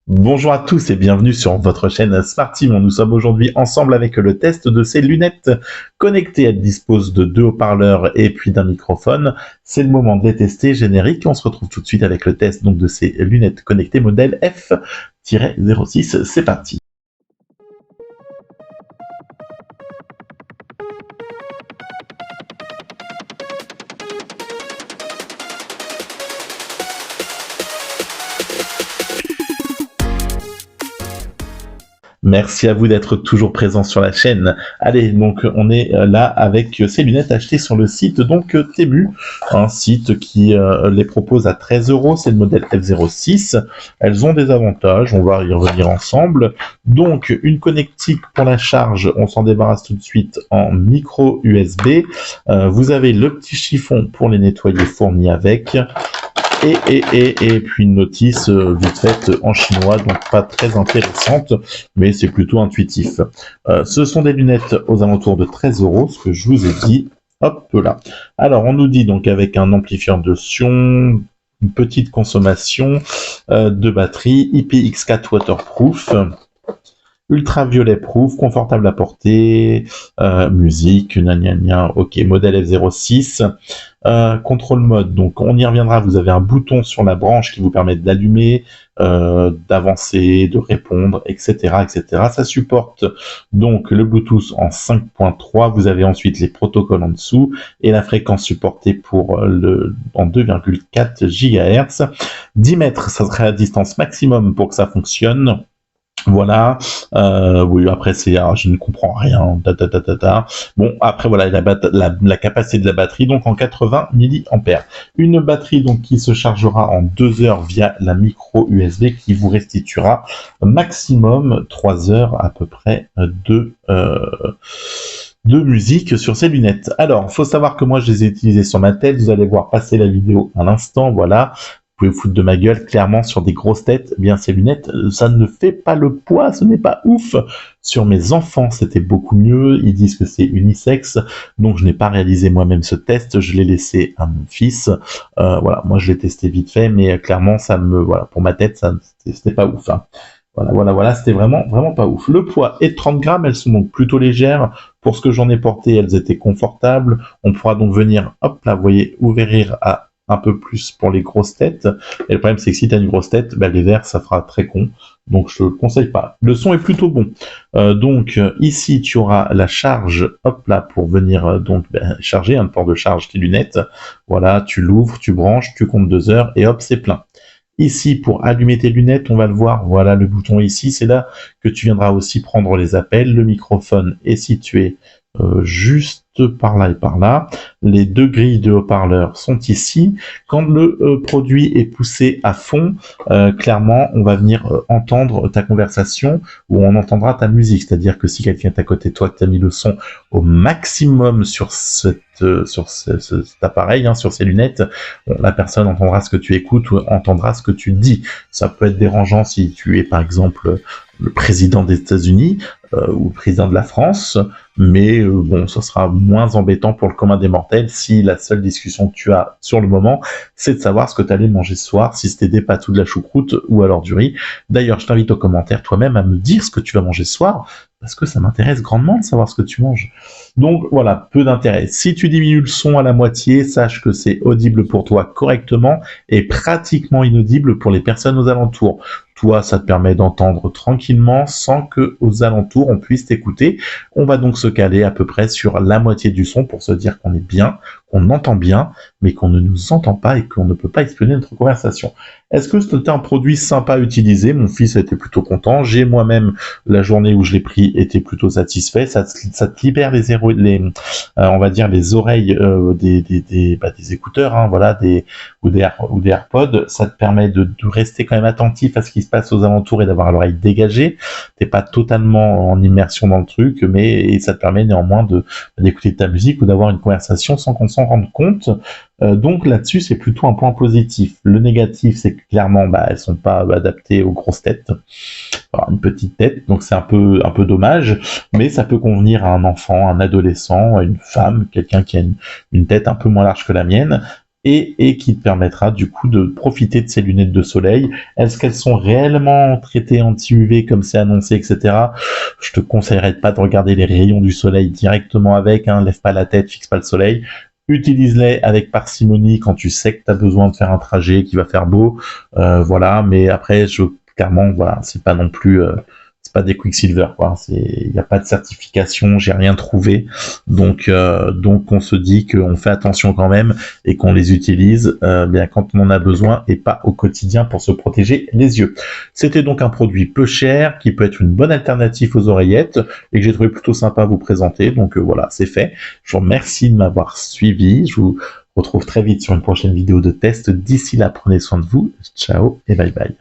Bonjour à tous et bienvenue sur votre chaîne Smartimo. Nous sommes aujourd'hui ensemble avec le test de ces lunettes connectées. Elles disposent de 2 haut-parleurs et puis d'un microphone. C'est le moment de les tester. Générique. On se retrouve tout de suite avec le test donc de ces lunettes connectées modèle F-06. C'est parti. Merci à vous d'être toujours présent sur la chaîne. Allez, donc on est là avec ces lunettes achetées sur le site donc Temu, un site qui les propose à 13 €. C'est le modèle F06. Elles ont des avantages, on va y revenir ensemble. Donc une connectique pour la charge, on s'en débarrasse tout de suite en micro USB. Vous avez le petit chiffon pour les nettoyer fourni avec. Et puis une notice vite faite en chinois, donc pas très intéressante, mais c'est plutôt intuitif. Ce sont des lunettes aux alentours de 13 €, ce que je vous ai dit. Hop là. Alors on nous dit donc avec un amplifiant de son, une petite consommation de batterie, IPX4 waterproof, ultraviolet proof, confortable à porter, musique, ok, modèle F06, contrôle mode, donc on y reviendra, vous avez un bouton sur la branche qui vous permet d'allumer, d'avancer, de répondre, etc., etc. Ça supporte donc le Bluetooth en 5.3, vous avez ensuite les protocoles en dessous, et la fréquence supportée pour en 2,4 GHz. 10 mètres, ça serait la distance maximum pour que ça fonctionne. Voilà, oui, après c'est, je ne comprends rien, Bon, après voilà, la capacité de la batterie, donc en 80 mAh. Une batterie donc qui se chargera en 2 heures via la micro USB qui vous restituera maximum 3 heures à peu près de musique sur ces lunettes. Alors, faut savoir que moi je les ai utilisées sur ma tête, vous allez voir passer la vidéo à l'instant, voilà. Vous pouvez vous foutre de ma gueule, clairement, sur des grosses têtes, eh bien ces lunettes, ça ne fait pas le poids, ce n'est pas ouf. Sur mes enfants, c'était beaucoup mieux, ils disent que c'est unisexe, donc je n'ai pas réalisé moi-même ce test, je l'ai laissé à mon fils. Voilà, moi je l'ai testé vite fait, mais clairement, voilà, pour ma tête, c'était pas ouf. Hein. Voilà, c'était vraiment pas ouf. Le poids est de 30 grammes, elles sont donc plutôt légères. Pour ce que j'en ai porté, elles étaient confortables. On pourra donc venir, hop là, vous voyez, ouvrir à un peu plus pour les grosses têtes. Et le problème, c'est que si tu as une grosse tête, les verres, ça fera très con. Donc, je te le conseille pas. Le son est plutôt bon. Donc, ici, tu auras la charge, hop là, pour venir charger un port de charge tes lunettes. Voilà, tu l'ouvres, tu branches, tu comptes 2 heures et hop, c'est plein. Ici, pour allumer tes lunettes, on va le voir, voilà le bouton ici, c'est là que tu viendras aussi prendre les appels. Le microphone est situé juste par là et par là. Les 2 grilles de haut-parleurs sont ici. Quand le produit est poussé à fond, clairement, on va venir entendre ta conversation ou on entendra ta musique. C'est-à-dire que si quelqu'un est à côté de toi, que tu as mis le son au maximum sur cet appareil, sur ces lunettes, la personne entendra ce que tu écoutes ou entendra ce que tu dis. Ça peut être dérangeant si tu es par exemple le président des États-Unis ou le président de la France, mais bon, ça sera moins embêtant pour le commun des mortels si la seule discussion que tu as sur le moment, c'est de savoir ce que tu allais manger ce soir, si c'était des pâtes ou de la choucroute ou alors du riz. D'ailleurs, je t'invite aux commentaires toi-même à me dire ce que tu vas manger ce soir, parce que ça m'intéresse grandement de savoir ce que tu manges. Donc voilà, peu d'intérêt. Si tu diminues le son à la moitié, sache que c'est audible pour toi correctement et pratiquement inaudible pour les personnes aux alentours. Toi, ça te permet d'entendre tranquillement sans que aux alentours on puisse t'écouter. On va donc se caler à peu près sur la moitié du son pour se dire qu'on est bien, qu'on entend bien, mais qu'on ne nous entend pas et qu'on ne peut pas exprimer notre conversation. Est-ce que c'était un produit sympa à utiliser? Mon fils était plutôt content. J'ai moi-même, la journée où je l'ai pris, été plutôt satisfait. Ça te libère on va dire les oreilles des écouteurs, voilà, ou des AirPods. Ça te permet de rester quand même attentif à ce qui se passe aux alentours et d'avoir l'oreille dégagée. T'es pas totalement en immersion dans le truc, mais ça te permet néanmoins d'écouter ta musique ou d'avoir une conversation sans qu'on s'en rende compte. Donc là-dessus, c'est plutôt un point positif. Le négatif, c'est que clairement, elles sont pas adaptées aux grosses têtes. Alors, une petite tête, donc c'est un peu dommage, mais ça peut convenir à un enfant, un adolescent, à une femme, quelqu'un qui a une tête un peu moins large que la mienne. et qui te permettra du coup de profiter de ces lunettes de soleil. Est-ce qu'elles sont réellement traitées anti-UV comme c'est annoncé, etc. Je te conseillerais pas de regarder les rayons du soleil directement avec, hein, lève pas la tête, fixe pas le soleil. Utilise-les avec parcimonie quand tu sais que tu as besoin de faire un trajet, qu'il va faire beau, voilà, mais après, clairement, voilà, c'est pas non plus... c'est pas des Quicksilver, quoi. Il n'y a pas de certification, j'ai rien trouvé. Donc on se dit qu'on fait attention quand même et qu'on les utilise bien quand on en a besoin et pas au quotidien pour se protéger les yeux. C'était donc un produit peu cher qui peut être une bonne alternative aux oreillettes et que j'ai trouvé plutôt sympa à vous présenter. Donc voilà, c'est fait. Je vous remercie de m'avoir suivi. Je vous retrouve très vite sur une prochaine vidéo de test. D'ici là, prenez soin de vous. Ciao et bye bye.